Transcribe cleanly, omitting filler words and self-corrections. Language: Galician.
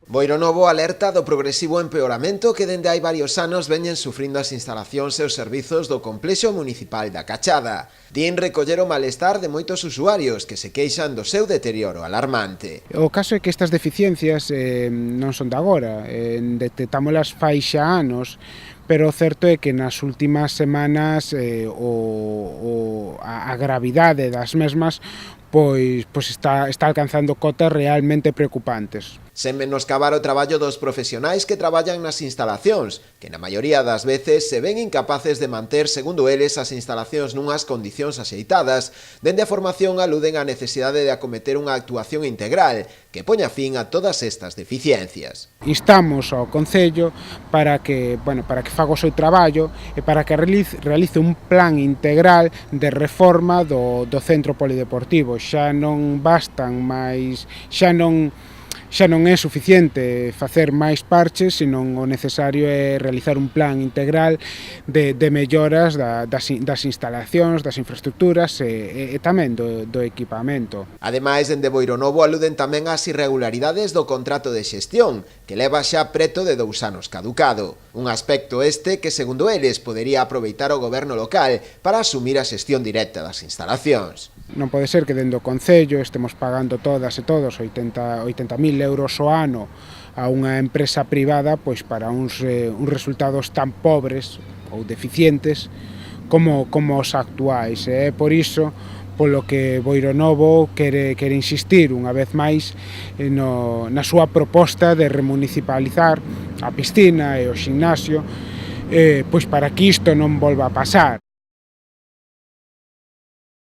Boiro alerta do progresivo empeoramento que dende hai varios anos veñen sufrindo as instalacións e os servizos do complexo municipal da Cachada. Din recoller o malestar de moitos usuarios que se queixan do seu deterioro alarmante. O caso é que estas deficiencias non son de agora, detectámolas fai xa anos, pero o certo é que nas últimas semanas a gravidade das mesmas pois está alcanzando cotas realmente preocupantes. Sen menoscabar o traballo dos profesionais que traballan nas instalacións, que na maioría das veces se ven incapaces de manter, segundo eles, as instalacións nunhas condicións axeitadas, dende a formación aluden á necesidade de acometer unha actuación integral que poña fin a todas estas deficiencias. Instamos ao Concello para que faga o seu traballo e para que realice un plan integral de reforma do centro polideportivo. Xa non bastan máis, xa non é suficiente facer máis parches, senón o necesario é realizar un plan integral de melloras das instalacións, das infraestructuras e tamén do equipamento. Ademais, dende Boironovo aluden tamén ás irregularidades do contrato de xestión, que leva xa preto de 2 anos caducado. Un aspecto este que, segundo eles, podería aproveitar o goberno local para asumir a xestión directa das instalacións. Non pode ser que dende o Concello estemos pagando todas e todos 80.000 euros ao ano a unha empresa privada pois para uns resultados tan pobres ou deficientes como os actuais. É por iso polo que Boironovo quere insistir unha vez máis na súa proposta de remunicipalizar a piscina e o ximnasio pois para que isto non volva a pasar.